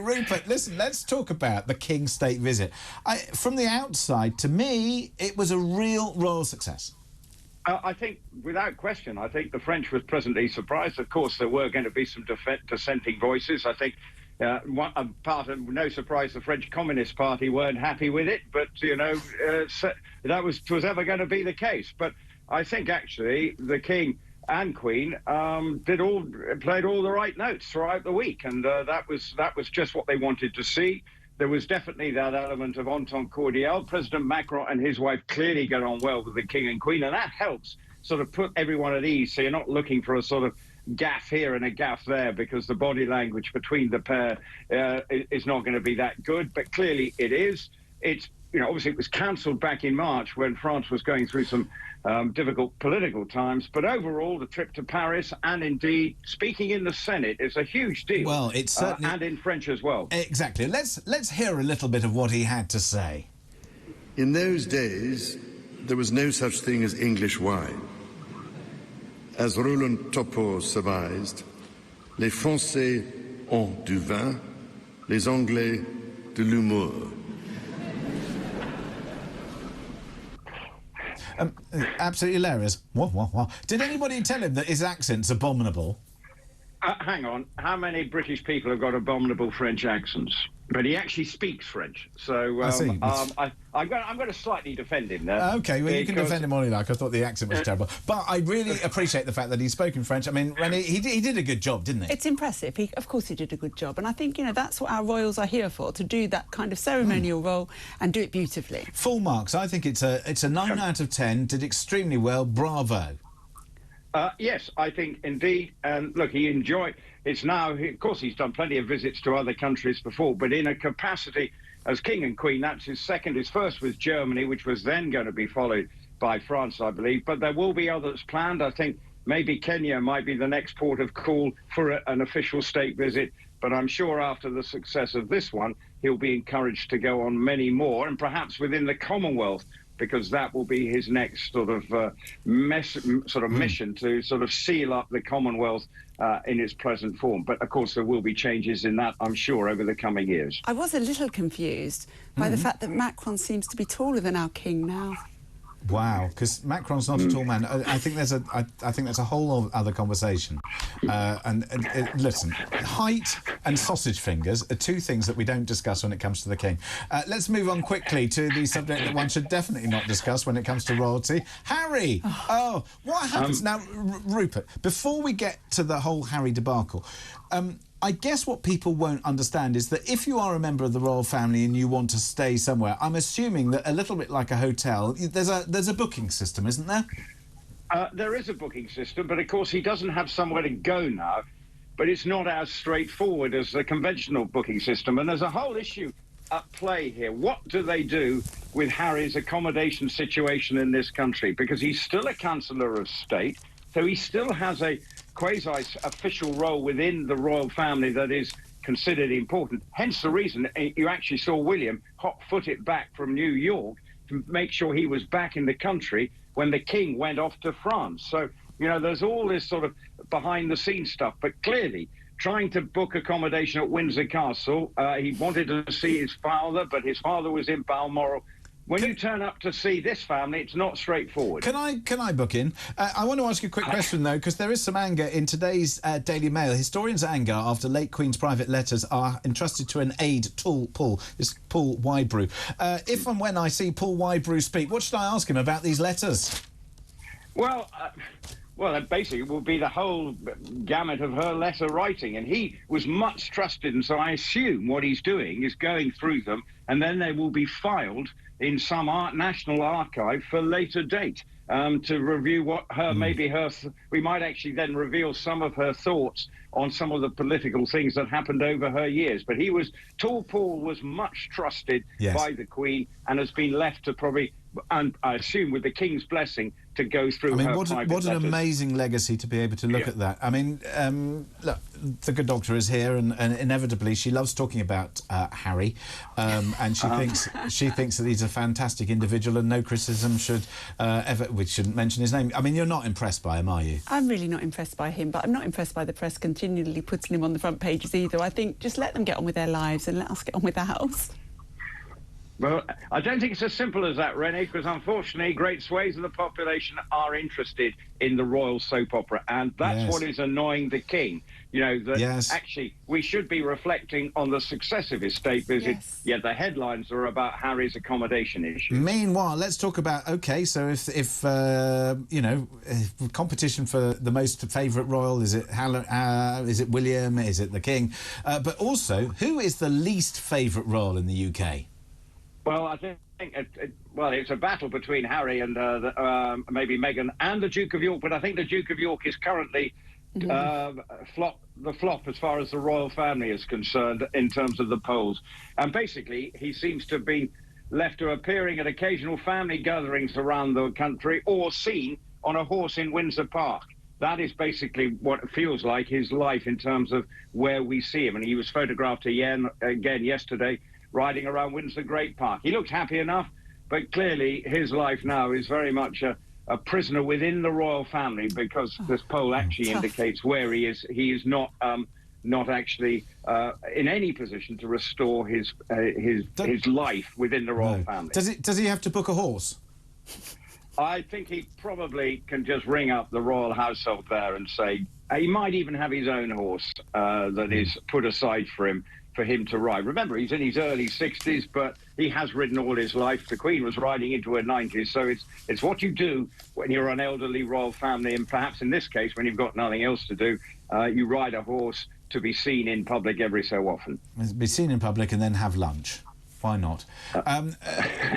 Rupert, listen, let's talk about the King State visit. From the outside, to me, it was a real royal success. I think, without question, I think the French were pleasantly surprised. Of course, there were going to be some dissenting voices. I think part of no surprise, the French Communist Party weren't happy with it, but, you know, that was ever going to be the case. But I think, actually, the King and Queen played all the right notes throughout the week, and that was just what they wanted to see. There was definitely that element of entente cordiale. President Macron and his wife clearly get on well with the King and Queen, and that helps sort of put everyone at ease, so you're not looking for a sort of gaff here and a gaff there, because the body language between the pair is not going to be that good, but clearly it is. It's, you know, obviously it was cancelled back in March when France was going through some difficult political times, but overall the trip to Paris and indeed speaking in the Senate is a huge deal. Well, it's certainly... and in French as well. Exactly. Let's hear a little bit of what he had to say. In those days, there was no such thing as English wine. As Roland Topor surmised, les Français ont du vin, les Anglais de l'humour. Absolutely hilarious. What? Did anybody tell him that his accent's abominable? Hang on. How many British people have got abominable French accents? But he actually speaks French, so I'm going to slightly defend him there. OK, well, you can defend him all you like. I thought the accent was terrible. But I really appreciate the fact that he spoke in French. I mean, Renee, he did a good job, didn't he? It's impressive. Of course he did a good job. And I think, you know, that's what our royals are here for, to do that kind of ceremonial role and do it beautifully. Full marks. I think it's a 9 out of 10. Did extremely well. Bravo. Yes, I think indeed. And look, he enjoyed... It's now, of course, he's done plenty of visits to other countries before, but in a capacity as King and Queen, that's his second. His first was Germany, which was then going to be followed by France, I believe. But there will be others planned. I think maybe Kenya might be the next port of call for an official state visit. But I'm sure after the success of this one, he'll be encouraged to go on many more, and perhaps within the Commonwealth, because that will be his next sort of mission to sort of seal up the Commonwealth in its present form. But, of course, there will be changes in that, I'm sure, over the coming years. I was a little confused by the fact that Macron seems to be taller than our king now. Wow, because Macron's not a tall man. I think there's a whole other conversation. Listen, height and sausage fingers are two things that we don't discuss when it comes to the king. Let's move on quickly to the subject that one should definitely not discuss when it comes to royalty. Harry! Oh, what happens now, Rupert? Before we get to the whole Harry debacle, I guess what people won't understand is that if you are a member of the royal family and you want to stay somewhere, I'm assuming that a little bit like a hotel, there's a booking system, isn't there? There is a booking system, but of course he doesn't have somewhere to go now. But it's not as straightforward as the conventional booking system. And there's a whole issue at play here. What do they do with Harry's accommodation situation in this country? Because he's still a Chancellor of State, so he still has a quasi-official role within the royal family that is considered important. Hence the reason you actually saw William hot-footed back from New York to make sure he was back in the country when the king went off to France. So, you know, there's all this sort of behind-the-scenes stuff. But clearly, trying to book accommodation at Windsor Castle, he wanted to see his father, but his father was in Balmoral. When you turn up to see this family, it's not straightforward. Can I book in? I want to ask you a quick question, though, because there is some anger in today's Daily Mail. Historians' anger after late Queen's private letters are entrusted to an aide, Paul Wybrew. If and when I see Paul Wybrew speak, what should I ask him about these letters? Well, basically it will be the whole gamut of her letter writing, and he was much trusted, and so I assume what he's doing is going through them, and then they will be filed in some national archive for later date to review what we might actually then reveal some of her thoughts on some of the political things that happened over her years. But Paul was much trusted by the Queen and has been left to probably and I assume with the King's blessing, to go through. I mean, her what an amazing legacy to be able to look at that. I mean, look, the good doctor is here, and inevitably she loves talking about Harry, and she thinks that he's a fantastic individual, and no criticism should ever. We shouldn't mention his name. I mean, you're not impressed by him, are you? I'm really not impressed by him, but I'm not impressed by the press continually putting him on the front pages either. I think just let them get on with their lives and let us get on with ours. Well, I don't think it's as simple as that, Renee, because unfortunately great swathes of the population are interested in the royal soap opera, and that's what is annoying the King. You know, that actually we should be reflecting on the success of his state visit, yet the headlines are about Harry's accommodation issue. Meanwhile, let's talk about, OK, so if you know, competition for the most favourite royal, is it William, is it the King? But also, who is the least favourite royal in the UK? Well, I think it's a battle between Harry and maybe Meghan and the Duke of York, but I think the Duke of York is currently the flop as far as the royal family is concerned in terms of the polls. And basically, he seems to have been left to appearing at occasional family gatherings around the country or seen on a horse in Windsor Park. That is basically what it feels like his life in terms of where we see him. And he was photographed again yesterday, riding around Windsor Great Park. He looks happy enough, but clearly his life now is very much a prisoner within the royal family, because this poll actually indicates where he is. He is not actually in any position to restore his life within the royal family. Does he have to book a horse? I think he probably can just ring up the royal household there and say he might even have his own horse that is put aside for him to ride. Remember, he's in his early 60s, but he has ridden all his life. The Queen was riding into her 90s, so it's what you do when you're an elderly royal family, and perhaps in this case, when you've got nothing else to do, you ride a horse to be seen in public every so often. Be seen in public and then have lunch. Why not?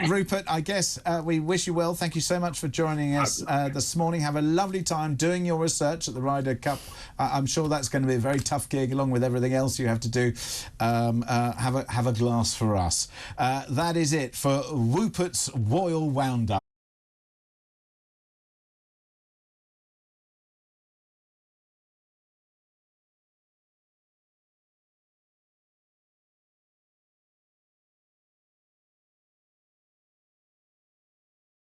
Rupert, I guess we wish you well. Thank you so much for joining us this morning. Have a lovely time doing your research at the Ryder Cup. I'm sure that's going to be a very tough gig, along with everything else you have to do. Have a glass for us. That is it for Rupert's Royal Roundup.